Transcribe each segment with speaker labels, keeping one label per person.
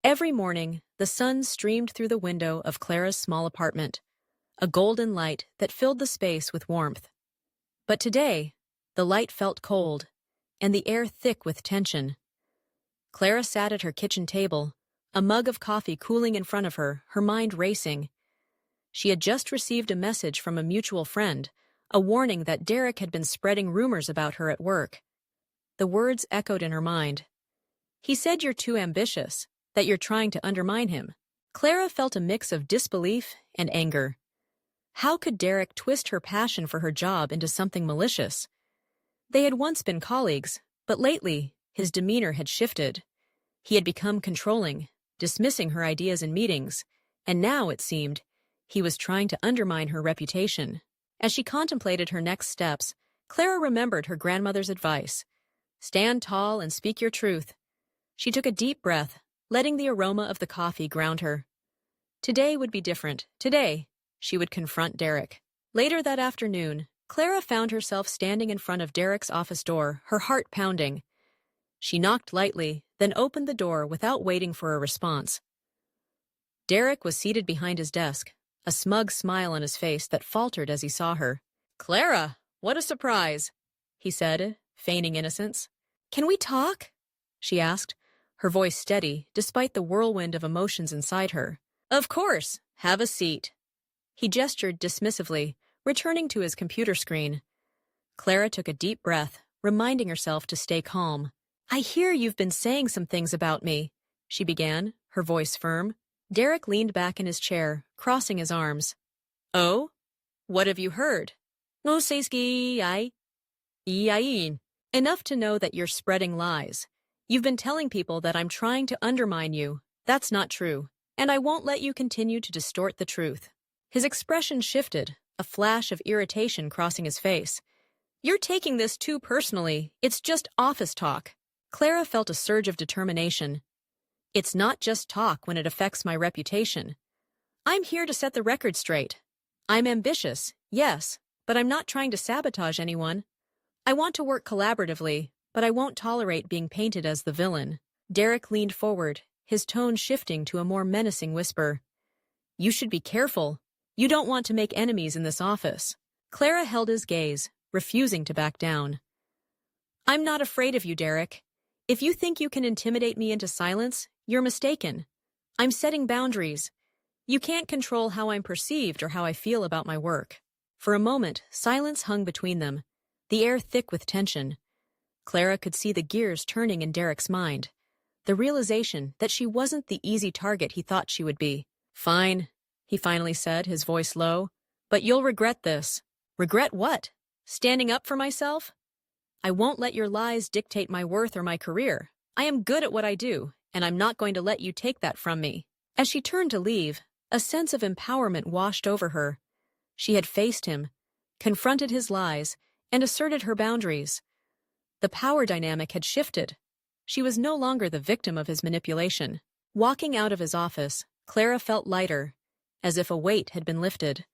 Speaker 1: Every morning, the sun streamed through the window of Clara's small apartment, a golden light that filled the space with warmth. But today, the light felt cold, and the air thick with tension. Clara sat at her kitchen table, a mug of coffee cooling in front of her, her mind racing. She had just received a message from a mutual friend, a warning that Derek had been spreading rumors about her at work. The words echoed in her mind. "He said you're too ambitious, that you're trying to undermine him." Clara felt a mix of disbelief and anger. How could Derek twist her passion for her job into something malicious? They had once been colleagues, but lately, his demeanor had shifted. He had become controlling, dismissing her ideas in meetings, and now, it seemed, he was trying to undermine her reputation. As she contemplated her next steps, Clara remembered her grandmother's advice. Stand tall and speak your truth. She took a deep breath, letting the aroma of the coffee ground her. Today would be different. Today, she would confront Derek. Later that afternoon, Clara found herself standing in front of Derek's office door, her heart pounding. She knocked lightly, then opened the door without waiting for a response. Derek was seated behind his desk, a smug smile on his face that faltered as he saw her. "Clara, what a surprise," he said, feigning innocence. "Can we talk?" she asked, her voice steady despite the whirlwind of emotions inside her. "Of course, have a seat." He gestured dismissively, returning to his computer screen. Clara took a deep breath, reminding herself to stay calm. "I hear you've been saying some things about me," she began, her voice firm. Derek leaned back in his chair, crossing his arms. "Oh? What have you heard?" "No seiski I. Iain. Enough to know that you're spreading lies. You've been telling people that I'm trying to undermine you. That's not true, and I won't let you continue to distort the truth." His expression shifted, a flash of irritation crossing his face. "You're taking this too personally. It's just office talk." Clara felt a surge of determination. "It's not just talk when it affects my reputation. I'm here to set the record straight. I'm ambitious, yes, but I'm not trying to sabotage anyone. I want to work collaboratively, but I won't tolerate being painted as the villain." Derek leaned forward, his tone shifting to a more menacing whisper. "You should be careful. You don't want to make enemies in this office." Clara held his gaze, refusing to back down. "I'm not afraid of you, Derek. If you think you can intimidate me into silence, you're mistaken. I'm setting boundaries. You can't control how I'm perceived or how I feel about my work." For a moment, silence hung between them, the air thick with tension. Clara could see the gears turning in Derek's mind, the realization that she wasn't the easy target he thought she would be. "Fine," he finally said, his voice low, "but you'll regret this." "Regret what? Standing up for myself?" "I won't let your lies dictate my worth or my career. I am good at what I do, and I'm not going to let you take that from me." As she turned to leave, a sense of empowerment washed over her. She had faced him, confronted his lies, and asserted her boundaries. The power dynamic had shifted. She was no longer the victim of his manipulation. Walking out of his office, Clara felt lighter, as if a weight had been lifted.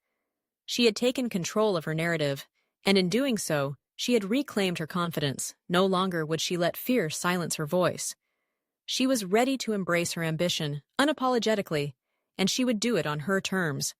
Speaker 1: She had taken control of her narrative, and in doing so, she had reclaimed her confidence. No longer would she let fear silence her voice. She was ready to embrace her ambition, unapologetically, and she would do it on her terms.